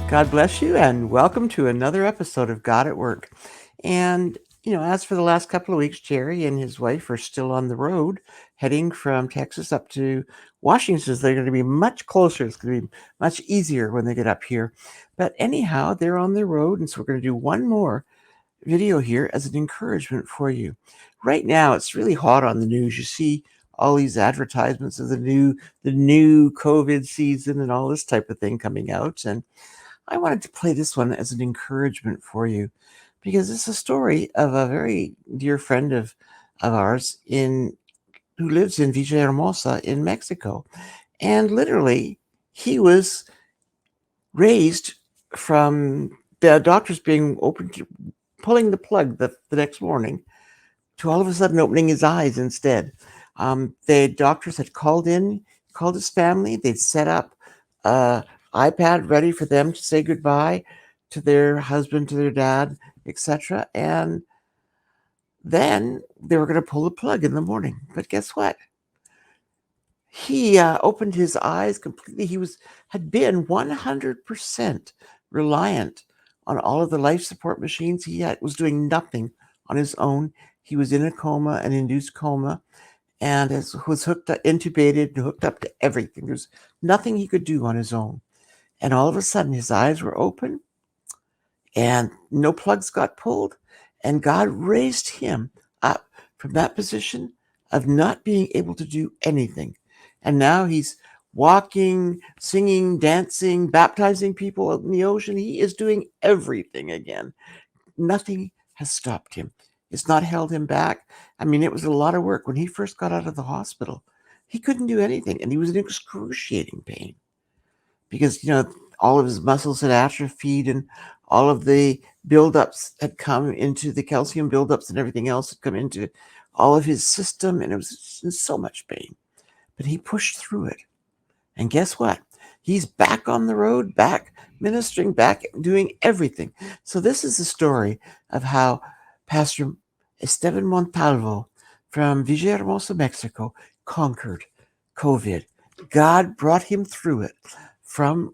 God bless you, and welcome to another episode of God at Work. And, as for the last couple of weeks, Jerry and his wife are still on the road, heading from Texas up to Washington. So they're going to be much closer. It's going to be much easier when they get up here. But anyhow, they're on the road, and so we're going to do one more video here as an encouragement for you. Right now, it's really hot on the news. You see all these advertisements of the new COVID season and all this type of thing coming out, and I wanted to play this one as an encouragement for you because it's a story of a very dear friend of ours who lives in Villa Hermosa in Mexico. And literally, he was raised from the doctors being open to pulling the plug the next morning to all of a sudden opening his eyes instead. The doctors had called his family. They'd set up iPad ready for them to say goodbye to their husband, to their dad, etc. And then they were going to pull the plug in the morning. But guess what? He opened his eyes completely. He had been 100% reliant on all of the life support machines. Was doing nothing on his own. He was in a coma, an induced coma, and was intubated and hooked up to everything. There's nothing he could do on his own. And all of a sudden, his eyes were open and no plugs got pulled. And God raised him up from that position of not being able to do anything. And now he's walking, singing, dancing, baptizing people out in the ocean. He is doing everything again. Nothing has stopped him. It's not held him back. I mean, it was a lot of work. When he first got out of the hospital, he couldn't do anything. And he was in excruciating pain because, all of his muscles had atrophied and all of the buildups had come into the calcium buildups and everything else had come into all of his system. And it was in so much pain. But he pushed through it. And guess what? He's back on the road, back ministering, back doing everything. So this is the story of how Pastor Esteban Montalvo from Villa Hermosa, Mexico, conquered COVID. God brought him through it,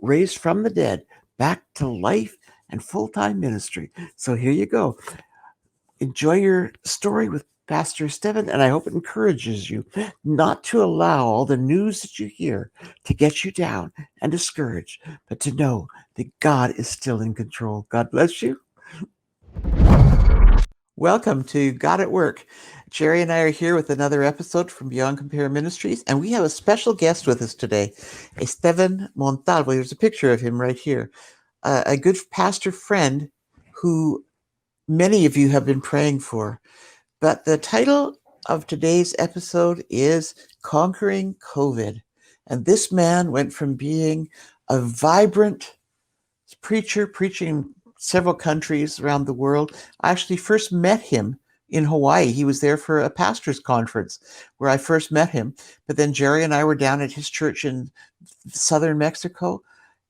raised from the dead, back to life and full-time ministry. So here you go. Enjoy your story with Pastor Esteban, and I hope it encourages you not to allow all the news that you hear to get you down and discouraged, but to know that God is still in control. God bless you. Welcome to God at Work. Jerry and I are here with another episode from Beyond Compare Ministries, and we have a special guest with us today, Esteban Montalvo. There's a picture of him right here, a good pastor friend who many of you have been praying for. But the title of today's episode is Conquering COVID. And this man went from being a vibrant preacher, preaching in several countries around the world. I actually first met him in Hawaii. He was there for a pastor's conference where I first met him. But then Jerry and I were down at his church in southern Mexico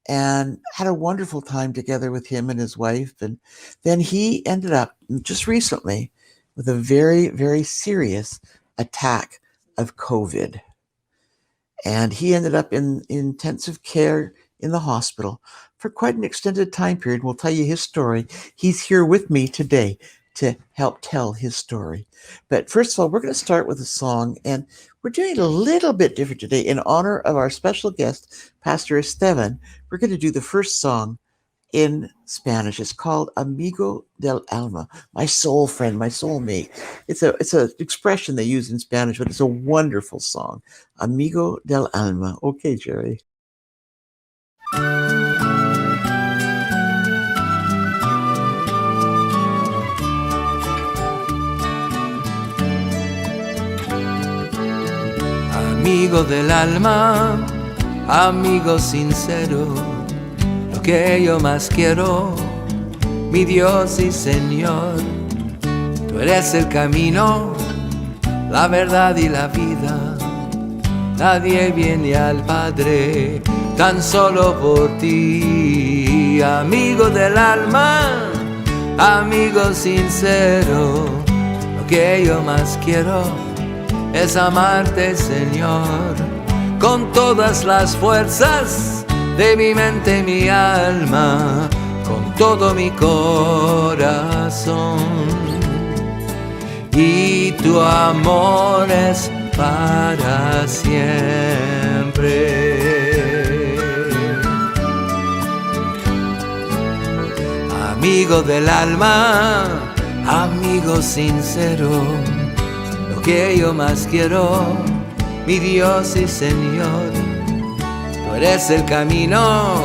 and had a wonderful time together with him and his wife. And then he ended up just recently with a very, very serious attack of COVID. And he ended up in intensive care in the hospital for quite an extended time period. We'll tell you his story. He's here with me today to help tell his story. But first of all, we're going to start with a song, and we're doing it a little bit different today. In honor of our special guest, Pastor Esteban, we're going to do the first song in Spanish. It's called Amigo del Alma, my soul friend, my soulmate. It's an expression they use in Spanish, but it's a wonderful song. Amigo del Alma. Okay, Jerry. Amigo del alma, amigo sincero, lo que yo más quiero, mi Dios y Señor. Tú eres el camino, la verdad y la vida. Nadie viene al Padre tan solo por ti. Amigo del alma, amigo sincero, lo que yo más quiero es amarte, Señor, con todas las fuerzas de mi mente y mi alma, con todo mi corazón. Y tu amor es para siempre. Amigo del alma, amigo sincero, lo que yo más quiero, mi Dios y Señor. Tú eres el camino,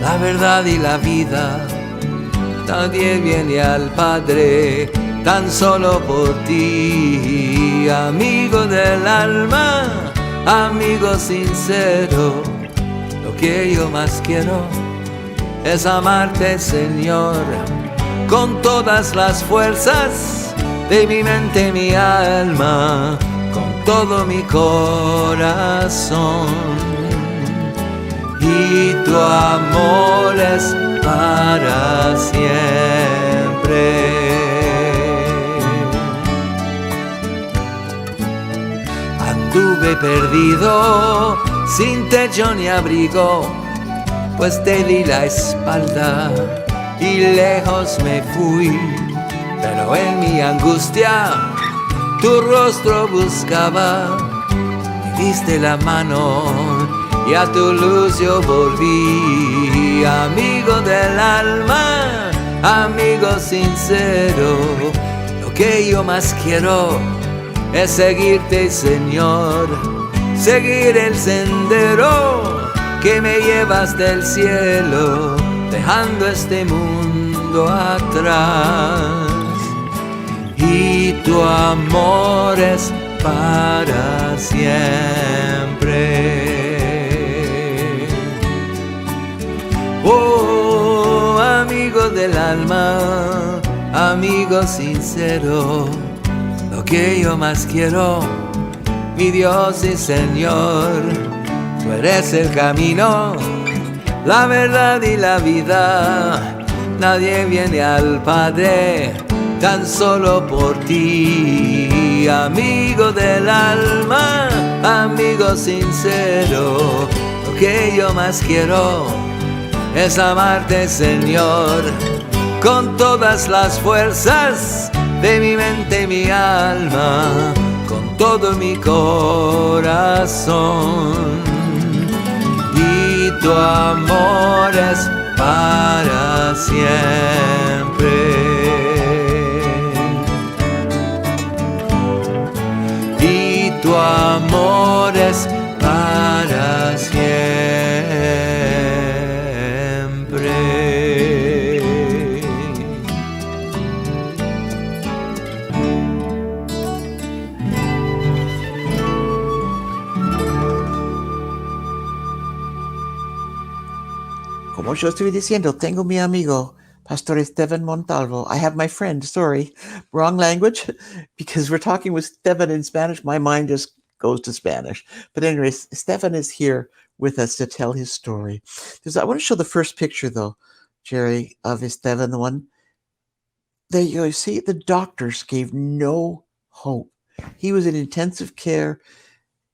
la verdad y la vida. Nadie viene al Padre tan solo por ti. Amigo del alma, amigo sincero, lo que yo más quiero es amarte, Señor, con todas las fuerzas de mi mente y mi alma, con todo mi corazón. Y tu amor es para siempre. Anduve perdido, sin techo ni abrigo, pues te di la espalda y lejos me fui. Pero en mi angustia tu rostro buscaba, me diste la mano y a tu luz yo volví. Amigo del alma, amigo sincero, lo que yo más quiero es seguirte, Señor, seguir el sendero que me llevas del cielo, dejando este mundo atrás. Y tu amor es para siempre. Oh, amigo del alma, amigo sincero, lo que yo más quiero, mi Dios y Señor. Tú eres el camino, la verdad y la vida. Nadie viene al Padre tan solo por ti. Amigo del alma, amigo sincero, lo que yo más quiero es amarte, Señor, con todas las fuerzas de mi mente y mi alma, con todo mi corazón. Y tu amor es para siempre. Y tu amor es para siempre. Como yo estoy diciendo, tengo mi amigo, Pastor Esteban Montalvo. I have my friend, sorry, wrong language, because we're talking with Esteban in Spanish. My mind just goes to Spanish. But anyways, Esteban is here with us to tell his story. I want to show the first picture, though, Jerry, of Esteban, the one. There you see, the doctors gave no hope. He was in intensive care,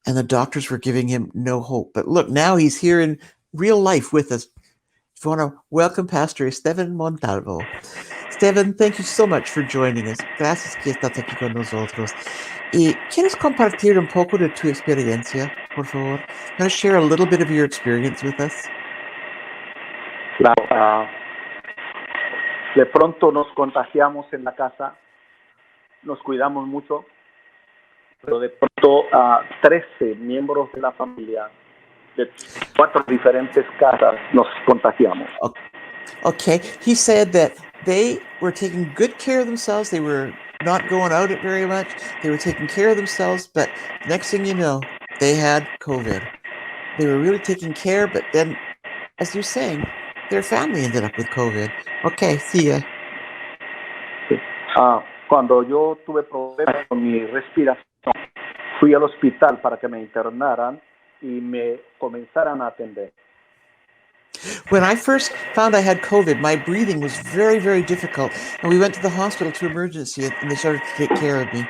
and the doctors were giving him no hope. But look, now he's here in real life with us. If you want to welcome Pastor Esteban Montalvo. Esteban, thank you so much for joining us. Gracias que estás aquí con nosotros. ¿Y quieres compartir un poco de tu experiencia, por favor? Can you share a little bit of your experience with us? Claro, de pronto nos contagiamos en la casa, nos cuidamos mucho, pero de pronto 13 miembros de la familia de 4 diferentes casas nos contagiamos. Okay, he said that they were taking good care of themselves. They were not going out very much. They were taking care of themselves, but next thing you know, they had COVID. They were really taking care, but then, as you're saying, their family ended up with COVID. Okay, sigue. Cuando yo tuve problemas con mi respiración, fui al hospital para que me internaran y me comenzaran a atender. When I first found I had COVID, my breathing was very, very difficult, and we went to the hospital to emergency, and they started to take care of me.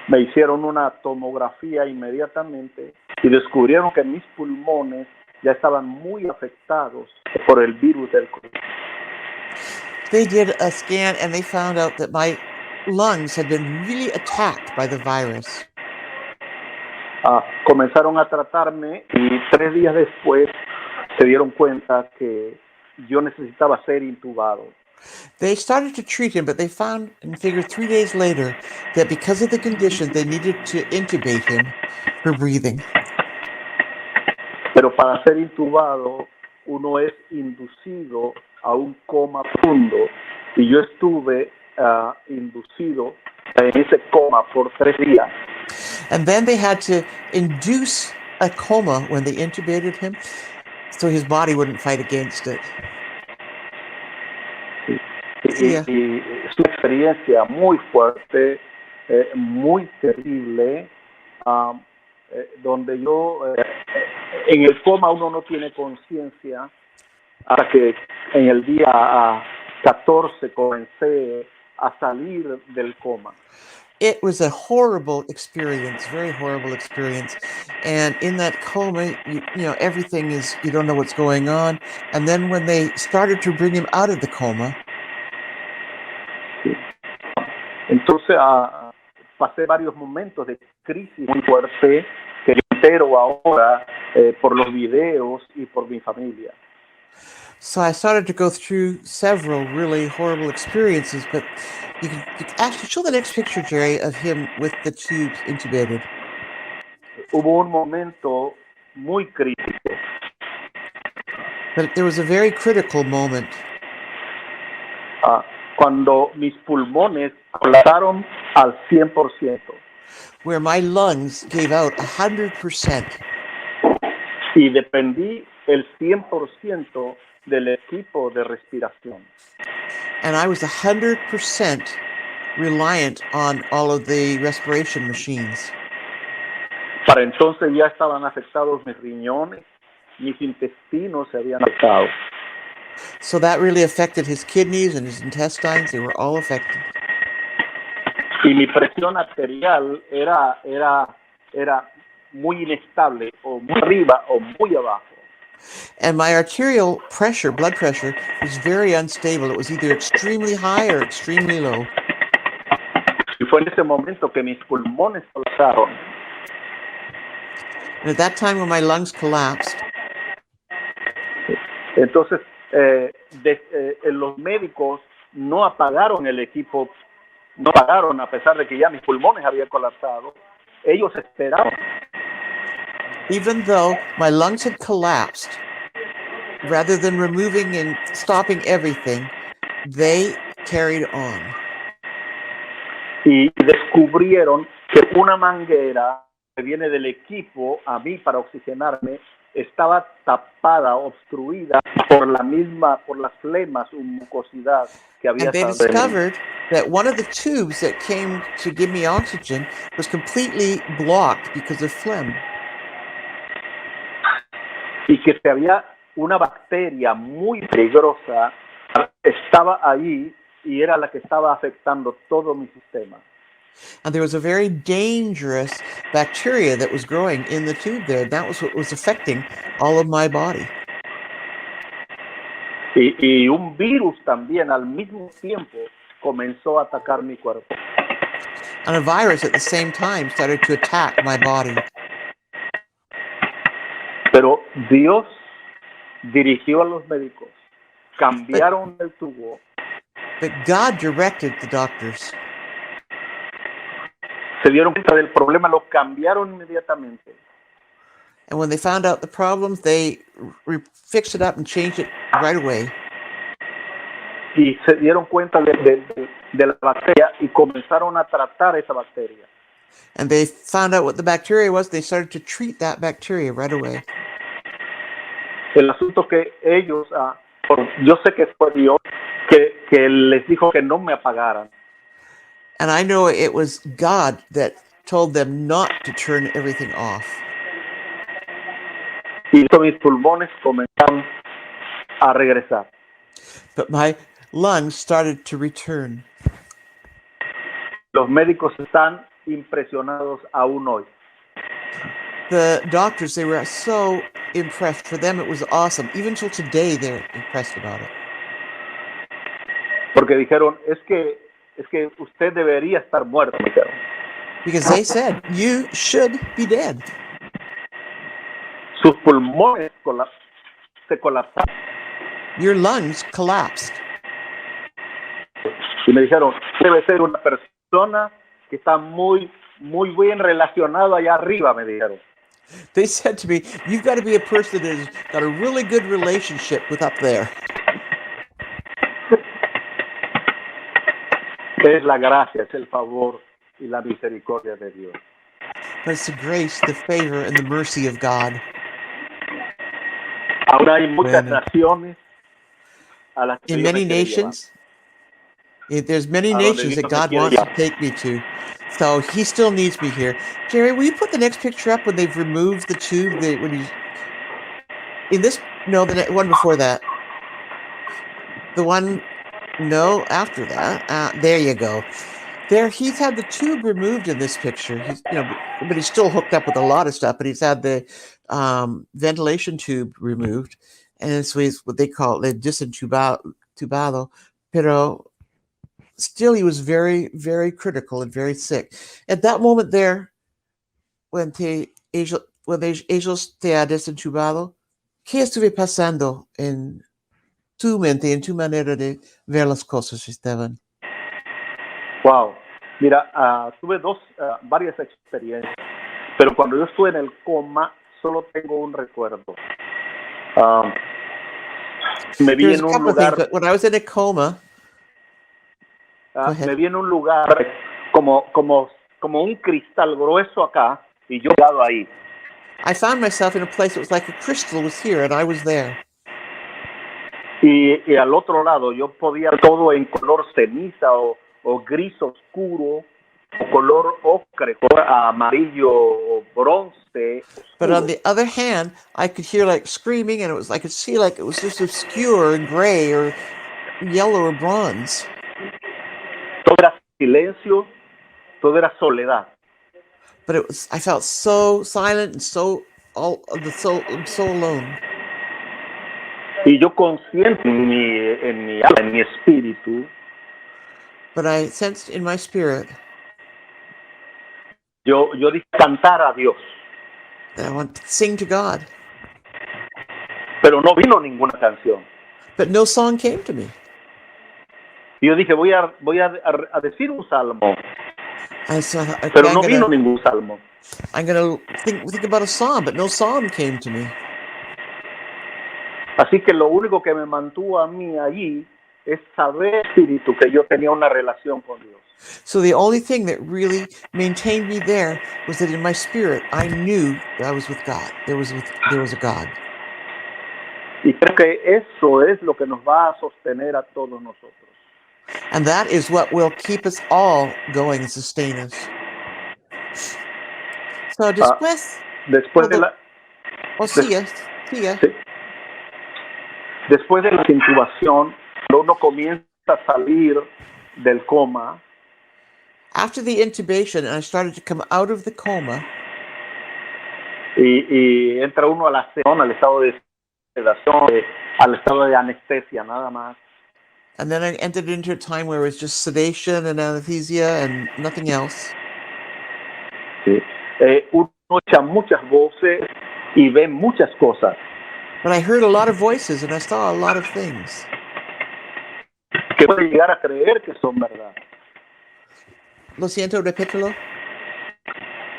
Me hicieron una tomografía inmediatamente y descubrieron que mis pulmones ya estaban muy afectados por el virus del COVID. They did a scan and they found out that my lungs had been really attacked by the virus. Comenzaron a tratarme y 3 días después se dieron cuenta que yo necesitaba ser intubado. They started to treat him, but they found and figured 3 days later that because of the condition, they needed to intubate him for breathing. Pero para ser intubado, uno es inducido a un coma profundo y yo estuve inducido en ese coma por 3 días. And then they had to induce a coma when they intubated him so his body wouldn't fight against it. Y es una experiencia muy fuerte, muy terrible, donde yo, en el coma uno no tiene conciencia, hasta que en el día 14 comencé a salir del coma. It was a horrible experience, very horrible experience. And in that coma, you know, everything is, you don't know what's going on. And then when they started to bring him out of the coma, entonces pasé varios momentos de crisis muy fuerte que yo entero ahora por los videos y por mi familia. so I started to go through several really horrible experiences, but you can actually show the next picture, Jerry, of him with the tubes intubated. Hubo un momento muy crítico. But there was a very critical moment Cuando mis pulmones colapsaron al 100% where my lungs gave out 100%. y dependí el 100% del equipo de respiración. And I was 100% reliant on all of the respiration machines. Para entonces ya estaban afectados mis riñones, mis intestinos se habían afectado. So that really affected his kidneys and his intestines. They were all affected. Y mi presión arterial era muy inestable, o muy arriba o muy abajo. And my arterial pressure, blood pressure, was very unstable. It was either extremely high or extremely low. Y fue en ese momento que mis pulmones colapsaron. And at that time when my lungs collapsed, Entonces, los médicos no apagaron el equipo, no apagaron a pesar de que ya mis pulmones habían colapsado. Ellos esperaron. even though my lungs had collapsed, rather than removing and stopping everything, they carried on. Y descubrieron que una manguera que viene del equipo a mí para oxigenarme estaba tapada, obstruida por las flemas o mucosidad que había And they estado en mí. discovered that one of the tubes that came to give me oxygen was completely blocked because of phlegm. Y que se había una bacteria muy peligrosa, estaba ahí y era la que estaba afectando todo mi sistema. And there was a very dangerous bacteria that was growing in the tube there. That was what was affecting all of my body. Y un virus también al mismo tiempo comenzó a atacar mi cuerpo. And a virus at the same time started to attack my body. Pero Dios dirigió a los médicos, cambiaron el tubo, But God directed the doctors. se dieron cuenta del problema, lo cambiaron inmediatamente. And when they found out the problems, they fixed it up and changed it right away. Y se dieron cuenta de la bacteria y comenzaron a tratar esa bacteria. And they found out what the bacteria was. They started to treat that bacteria right away. El asunto que ellos, yo sé que fue Dios que les dijo que no me apagaran. And I know it was God that told them not to turn everything off. Y mis pulmones comenzaron a regresar. But my lungs started to return. Los médicos están impresionados aún hoy. The doctors, they were so impressed. For them, it was awesome. Even till today, they're impressed about it. Porque dijeron, es que usted debería estar muerto, me dijeron. Because they said, you should be dead. Sus pulmones se colapsaron. Your lungs collapsed. Y me dijeron, debe ser una persona que está muy bien relacionado allá arriba, me dijeron. They said to me, you've got to be a person that has got a really good relationship with up there. Es la gracia, es el favor y la misericordia de Dios. But it's the grace, the favor, and the mercy of God. Ahora hay muchas Bueno. naciones a las que In Dios many me quiere nations, there's many A donde nations that Dios me God quiere wants to llevar. take me to. So he still needs me here. Jerry, will you put the next picture up when they've removed the tube? When he's in this, no, the one before that. The one, no, after that. There you go. There, he's had the tube removed in this picture. He's, but he's still hooked up with a lot of stuff. But he's had the ventilation tube removed, and so he's what they call it disentubado. Pero still, he was very, very critical and very sick. At that moment there, when ellos te ha desentubado, ¿qué estuve pasando en tu mente, en tu manera de ver las cosas, Esteban? Wow. Mira, tuve varias experiencias, pero cuando yo estuve en el coma, solo tengo un recuerdo. Me vi There's en a un couple of lugar, things, but when I was in a coma, me vi en un lugar como un cristal grueso acá y yo quedado ahí. I found myself in a place that was like a crystal was here, and I was there. Y al otro lado yo podía ver todo en color ceniza o gris oscuro, o color ocre, color amarillo o bronce. But on the other hand, I could hear like screaming, and I could see like it was just obscure and gray or yellow or bronze. Todo era silencio, todo era soledad. But I felt so silent and so alone. Y yo consciente en mi alma, en mi espíritu, But I sensed in my spirit yo dije cantar a Dios, that I want to sing to God. pero no vino ninguna canción. But no song came to me. Y yo dije voy a decir un salmo, I thought, okay, pero no vino ningún salmo. I'm gonna think about a psalm, but no psalm came to me. Así que lo único que me mantuvo a mí allí es saber, espíritu, que yo tenía una relación con Dios. So the only thing that really maintained me there was that in my spirit, I knew that I was with God. There was a God. Y creo que eso es lo que nos va a sostener a todos nosotros. And that is what will keep us all going and sustain us. So después de la... sigue. Sí. Después de la intubación, cuando uno comienza a salir del coma. After the intubation, and I started to come out of the coma. Y entra uno a la sedación, al estado de sedación, al estado de anestesia, nada más. And then I entered into a time where it was just sedation and anesthesia and nothing else. Sí. Uno escucha muchas voces y ve muchas cosas. But I heard a lot of voices and I saw a lot of things. Que puede llegar a creer que son verdad. Lo siento, repítelo.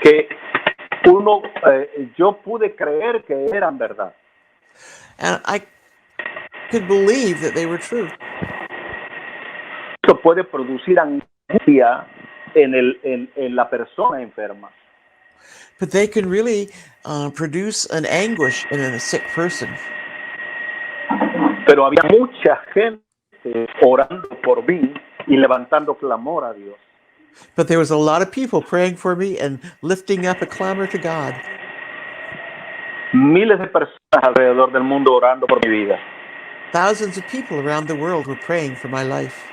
Que yo pude creer que eran verdad. And I could believe that they were true. Eso puede producir angustia en la persona enferma. But they can really produce an anguish in a sick person. Pero había mucha gente orando por mí y levantando clamor a Dios. But there was a lot of people praying for me and lifting up a clamor to God. Miles de personas alrededor del mundo orando por mi vida. Thousands of people around the world were praying for my life.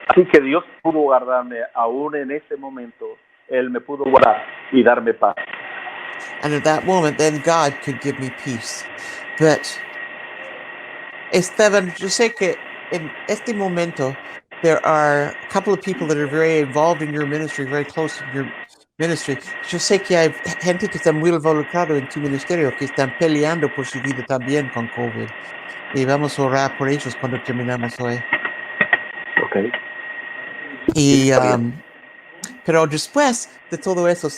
Así que Dios pudo guardarme aún en ese momento Él me pudo guardar y darme paz. And at that moment, then God could give me peace. But, Esteban, yo sé que en este momento, there are a couple of people that are very involved in your ministry, very close to your ministry. Yo sé que hay gente que está muy involucrado en tu ministerio, que están peleando por su vida también con COVID. Y vamos a orar por ellos cuando terminamos hoy. Okay. Y, Está bien. pero después de todo eso,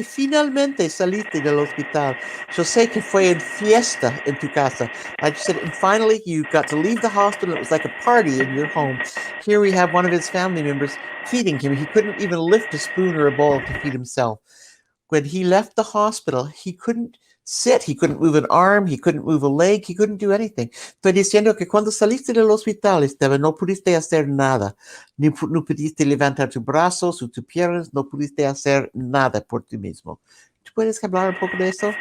finalmente saliste del hospital. Yo sé que fue en fiesta en tu casa. Like you said, and finally you got to leave the hospital. It was like a party in your home. Here we have one of his family members feeding him. He couldn't even lift a spoon or a bowl to feed himself. When he left the hospital, he couldn't sit, he couldn't move an arm, he couldn't move a leg, he couldn't do anything. Estoy diciendo que cuando saliste del hospital, Esteban, no pudiste hacer nada. No pudiste levantar tus brazos o tus piernas, no pudiste hacer nada por ti mismo. ¿Tú puedes hablar un poco de eso?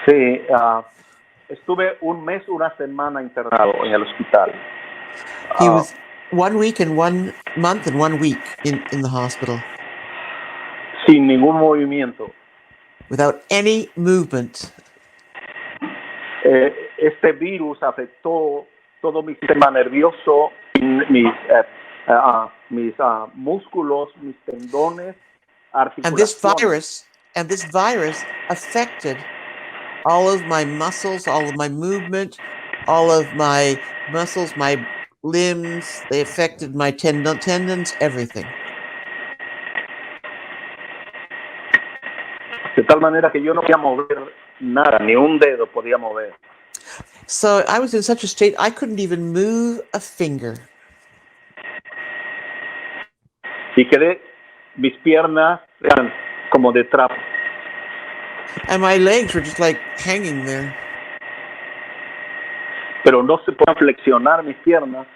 Sí, estuve un mes, una semana internado en el hospital. He was 1 week and 1 month and 1 week in the hospital. Sin ningún movimiento. Without any movement. Este virus afectó todo mi sistema nervioso, mis músculos, mis tendones, articulaciones. And this virus affected all of my muscles, all of my movement, all of my muscles, my limbs. They affected my tendons, everything. De tal manera que yo no podía mover nada, ni un dedo podía mover. So I was in such a state, I couldn't even move a finger. Y mis piernas eran como de trapo. And my legs were just like hanging there. Pero no se podían flexionar mis piernas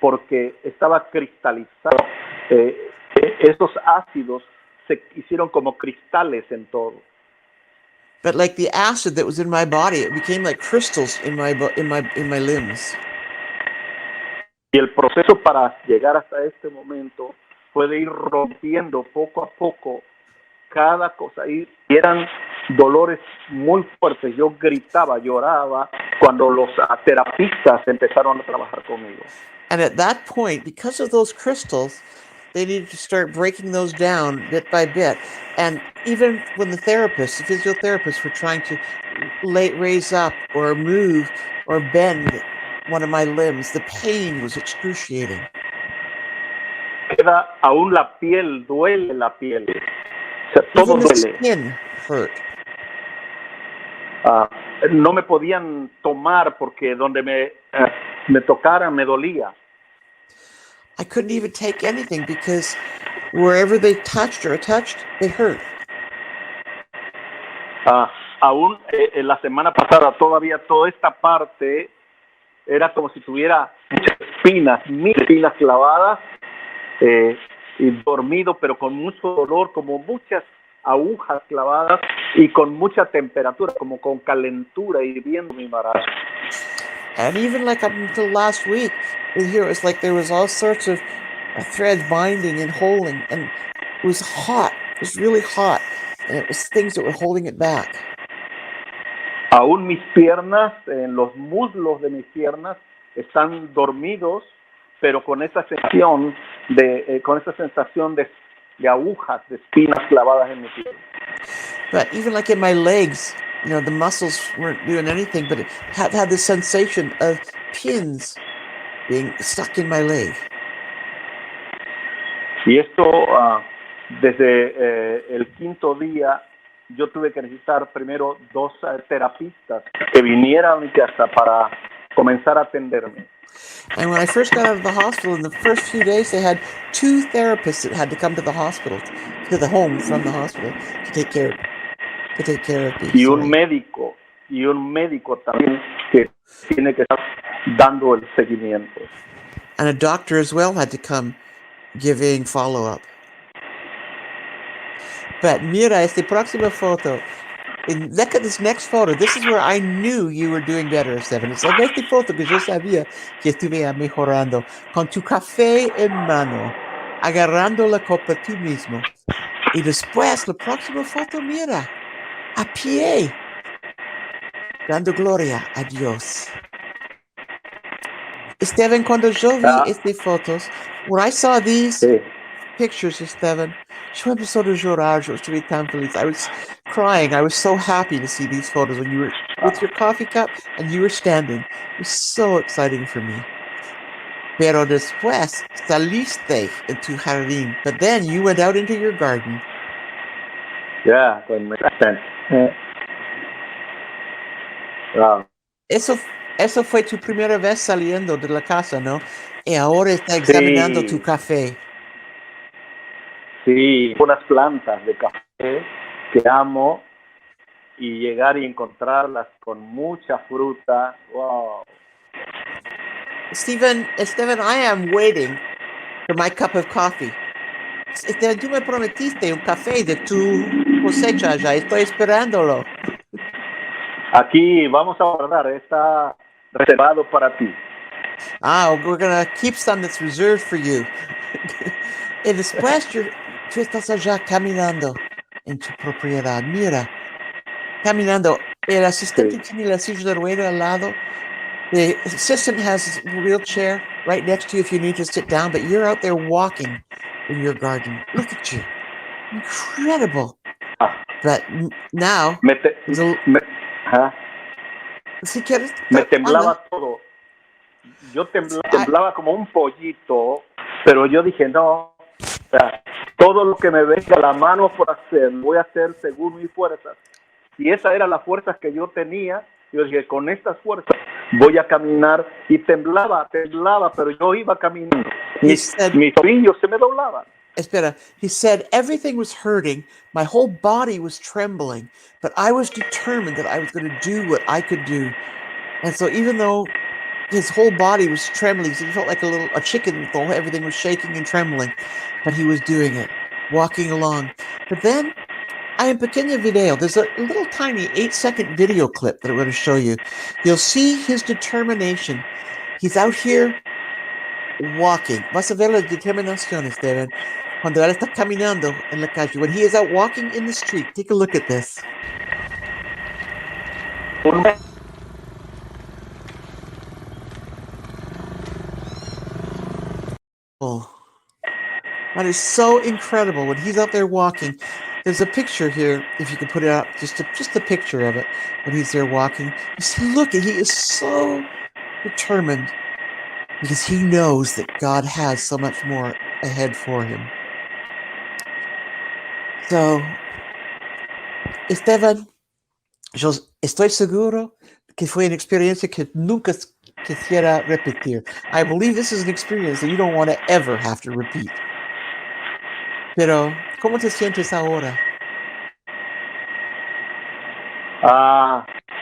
porque estaba cristalizado. Esos ácidos se hicieron como cristales en todo. But like the acid that was in my body, it became like crystals in my limbs. Y el proceso para llegar hasta este momento fue de ir rompiendo poco a poco cada cosa. Y eran dolores muy fuertes. Yo gritaba, lloraba cuando los terapistas empezaron a trabajar conmigo. And at that point, because of those crystals, they needed to start breaking those down bit by bit. And even when the physiotherapists were trying to raise up or move or bend one of my limbs, the pain was excruciating. Queda aún la piel, duele la piel. O sea, todo Even the duele. skin hurt. No me podían tomar porque donde me tocaran me dolía. I couldn't even take anything because wherever they touched, it hurt. Aún en la semana pasada todavía toda esta parte era como si tuviera muchas espinas, 1000 espinas clavadas y dormido, pero con mucho dolor, como muchas agujas clavadas y con mucha temperatura, como con calentura hirviendo mi embarazo. And even like up until last week, here it was like there was all sorts of threads binding and holding, and it was hot. It was really hot, and it was things that were holding it back. Aún mis piernas, en los muslos de mis piernas, están dormidos, pero con esa sensación de agujas, de espinas clavadas en mi piel. But even like in my legs, the muscles weren't doing anything, but it had the sensation of pins being stuck in my leg. Y esto, desde el quinto día, yo tuve que necesitar primero 2 terapistas que vinieran a mi casa para comenzar a atenderme. And when I first got out of the hospital, in the first few days, they had 2 therapists that had to come to the hospital, to the home from the hospital, to take care of me. Y un médico también que tiene que estar dando el seguimiento. And a doctor as well had to come giving follow-up. But mira esta próxima foto. Look at this next photo. This is where I knew you were doing better, Esteban. Es en esta foto que yo sabía que estuve mejorando. Con tu café en mano. agarrando la copa tú mismo. Y después, la próxima foto, mira, a pie, dando gloria a Dios. Esteban, cuando yo vi estas fotos, when I saw these Sí. pictures, Esteban, yo empezó a llorar. Yo estuve tan feliz. I was crying. I was so happy to see these photos when you were with your coffee cup and you were standing. It was so exciting for me. Pero después saliste en tu jardín, but then you went out into your garden. Yeah, con mi accent. Wow. Eso fue tu primera vez saliendo de la casa, ¿no? Y ahora está examinando tu café. Sí, unas plantas de café que amo y llegar y encontrarlas con mucha fruta. Wow. Esteban, I am waiting for my cup of coffee. Esteban, tú me prometiste un café de tu cosecha ya. Estoy esperándolo. Aquí vamos a guardar, está reservado para ti. We're going to keep some that's reserved for you. Y después tú estás allá caminando en tu propiedad. Mira, caminando. El asistente tiene la silla de ruedas al lado. The assistant has a wheelchair right next to you if you need to sit down, but you're out there walking in your garden. Look at you. Incredible. But now... Me temblaba todo. Yo temblaba como un pollito, pero yo dije, no, o sea, todo lo que me venga a la mano por hacer, voy a hacer según mis fuerzas. Y esa era la fuerza que yo tenía. Yo dije, con estas fuerzas voy a caminar. Y temblaba, pero yo iba caminando. Mis tobillos se me doblaban. Espera, he said, everything was hurting. My whole body was trembling. But I was determined that I was going to do what I could do. And so even though his whole body was trembling, he felt like a chicken, though everything was shaking and trembling. But he was doing it, walking along. But then, hay un pequeño video. There's a little tiny 8-second video clip that I'm going to show you. You'll see his determination. He's out here walking. Vas a ver la determinación, Esteban. Cuando él está caminando en la calle. When he is out walking in the street. Take a look at this. Oh, that is so incredible. When he's out there walking, there's a picture here, if you can put it out, just a picture of it, when he's there walking. You see, look, he is so determined because he knows that God has so much more ahead for him. So, Esteban, yo estoy seguro que fue una experiencia que nunca quisiera repetir. I believe this is an experience that you don't want to ever have to repeat. Pero, ¿cómo te sientes ahora?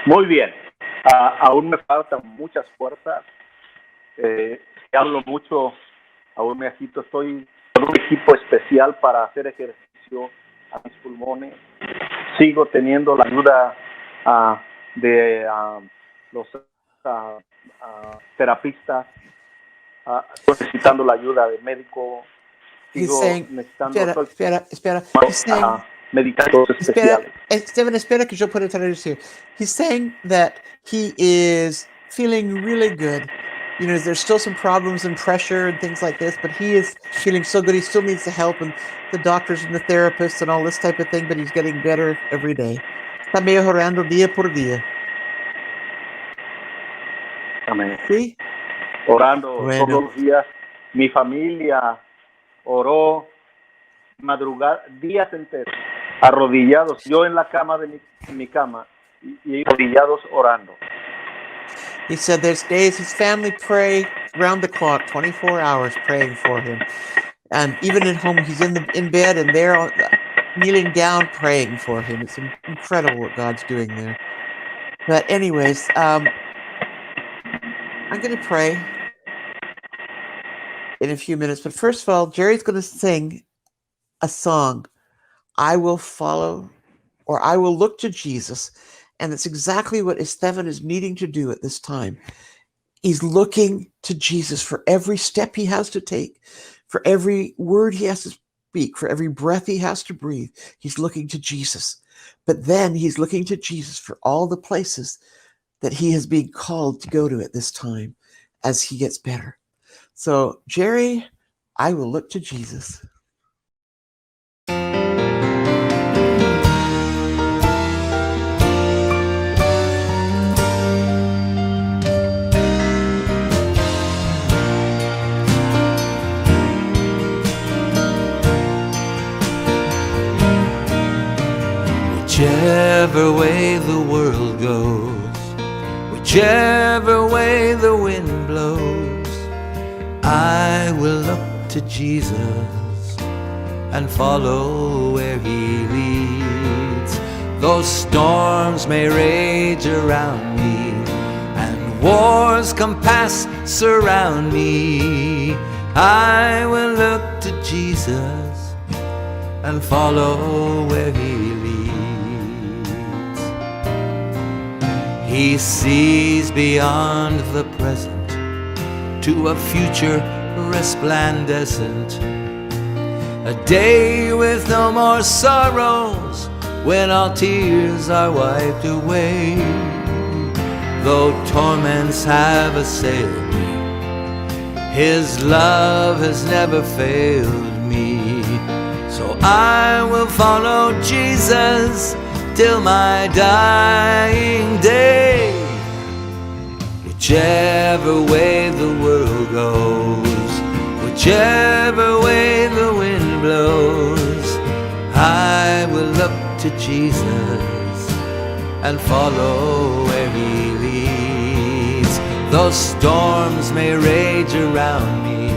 Muy bien. Aún me faltan muchas fuerzas. Hablo mucho, aún me agito. Estoy con un equipo especial para hacer ejercicio a mis pulmones. Sigo teniendo la ayuda de los terapistas. Estoy necesitando la ayuda del médico. Sigo necesitando espera. medicamentos especiales. Esteban, espera que yo pueda traducir. He's saying that he is feeling really good. You know, there's still some problems and pressure and things like this, but he is feeling so good. He still needs the help and the doctors and the therapists and all this type of thing, but he's getting better every day. Está mejorando día por día. Amén. ¿Sí? Orando todos los días. Mi familia oró días enteros, arrodillados. Yo en la cama de mi cama y arrodillados orando. He said there's days his family pray round the clock, 24 hours praying for him. And even at home, he's in bed and they're kneeling down praying for him. It's incredible what God's doing there. But anyways, I'm going to pray in a few minutes. But first of all, Jerry's going to sing a song, I Will Follow, or I Will Look to Jesus. And it's exactly what Esteban is needing to do at this time. He's looking to Jesus for every step he has to take, For every word he has to speak, for every breath he has to breathe, he's looking to Jesus. But then he's looking to Jesus for all the places that he is being called to go to at this time as he gets better. So, Jerry, I will look to Jesus. Whichever way the world goes, whichever way the wind blows, I will look to Jesus and follow where he leads. Though storms may rage around me and wars compass surround me, I will look to Jesus and follow where he leads. He sees beyond the present to a future resplendent, a day with no more sorrows, when all tears are wiped away. Though torments have assailed me, his love has never failed me. So I will follow Jesus till my dying day. Whichever way the world goes, whichever way the wind blows, I will look to Jesus and follow where he leads. Though storms may rage around me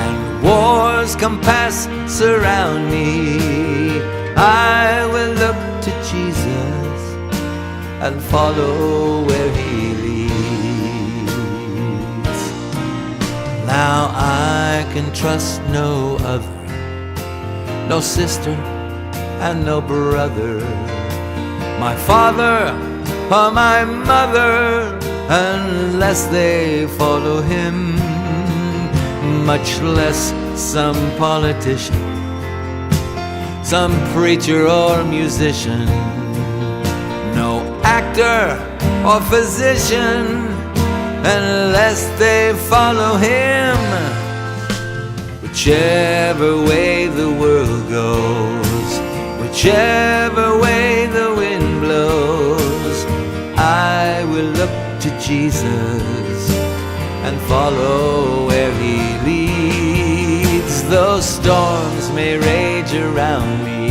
and wars compass surround me, I will look to Jesus and follow where he leads. Now I can trust no other, no sister and no brother, my father or my mother, unless they follow him, much less some politician, some preacher or musician, no actor or physician, unless they follow him. Whichever way the world goes, whichever way the wind blows, I will look to Jesus and follow where he leads. Though storms may rage around me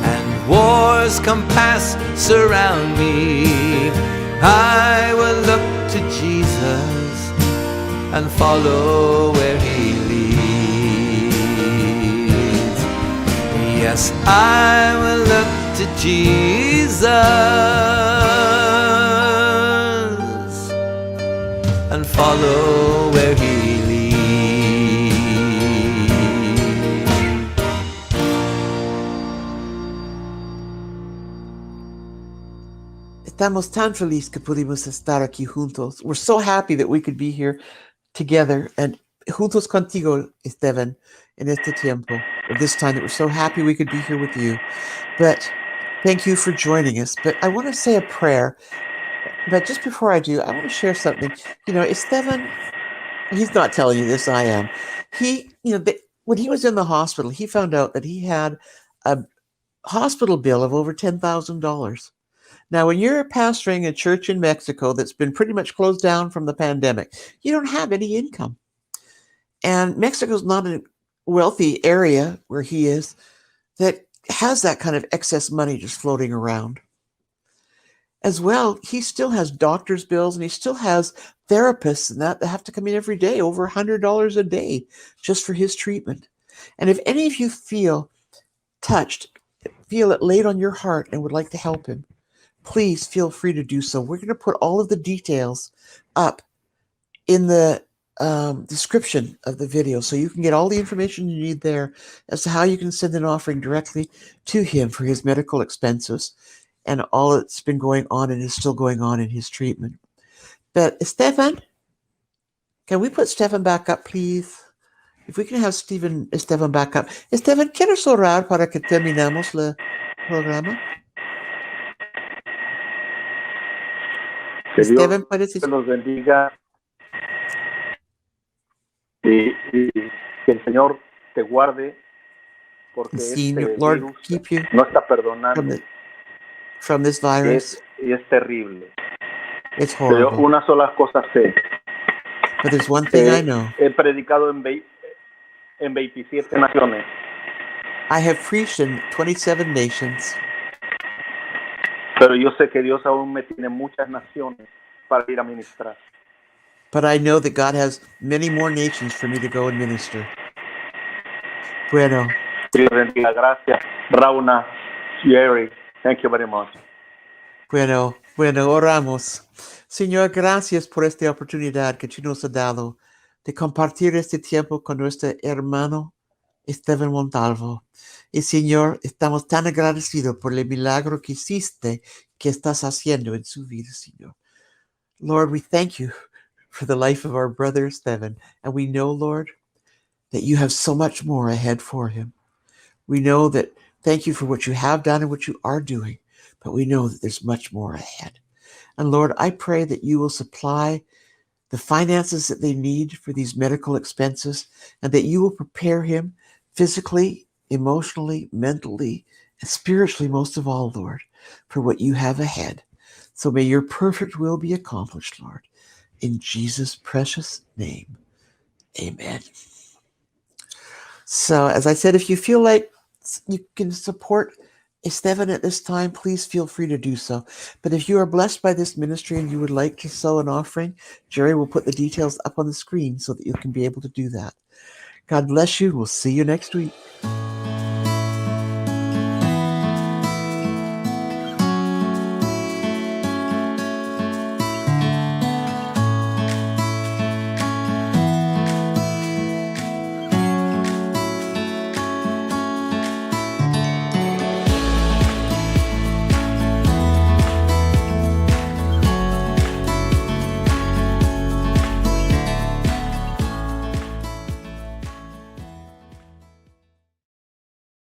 and wars compass surround me, I will look to Jesus and follow where he leads. Yes, I will look to Jesus and follow where he leads. Estamos tan felices que pudimos estar aquí juntos. We're so happy that we could be here together and juntos contigo, Esteban, en este tiempo, or this time that we're so happy we could be here with you. But thank you for joining us. But I want to say a prayer. But just before I do, I want to share something. You know, Esteban, he's not telling you this, I am. When he was in the hospital, he found out that he had a hospital bill of over $10,000. Now, when you're pastoring a church in Mexico that's been pretty much closed down from the pandemic, you don't have any income. And Mexico's not a wealthy area where he is that has that kind of excess money just floating around. As well, he still has doctor's bills and he still has therapists and that have to come in every day, over $100 a day just for his treatment. And if any of you feel touched, feel it laid on your heart and would like to help him, please feel free to do so. We're going to put all of the details up in the description of the video so you can get all the information you need there as to how you can send an offering directly to him for his medical expenses and all that's been going on and is still going on in his treatment. But Stefan, can we put Stefan back up, please? If we can have Esteban back up. Esteban, ¿quieres orar para que terminemos el programa? Que Esteban, Dios ¿puedes te decir? los bendiga y que el Señor te guarde, porque Señor, este Lord, virus keep you no está perdonando from this y virus. es terrible. It's Pero yo horrible. una sola cosa sé. But there's one thing I know. He predicado en 27 naciones. I have preached in 27 nations, Pero yo sé que Dios aún me tiene muchas naciones para ir a ministrar. but I know that God has many more nations for me to go and minister. Bueno, Dios bendiga. Gracias, Rauna, Jerry. Thank you very much. bueno, oramos. Señor, gracias por esta oportunidad que tú nos has dado de compartir este tiempo con nuestro hermano Esteban Montalvo. Y Señor, estamos tan agradecidos por el milagro que hiciste, que estás haciendo en su vida, Señor. Lord, we thank you for the life of our brother Esteban. And we know, Lord, that you have so much more ahead for him. We know that, thank you for what you have done and what you are doing, but we know that there's much more ahead. And Lord, I pray that you will supply the finances that they need for these medical expenses, and that you will prepare him physically, emotionally, mentally, and spiritually, most of all, Lord, for what you have ahead. So may your perfect will be accomplished, Lord. In Jesus' precious name, amen. So, as I said, if you feel like you can support Esteban at this time, please feel free to do so. But if you are blessed by this ministry and you would like to sow an offering, Jerry will put the details up on the screen so that you can be able to do that. God bless you. We'll see you next week.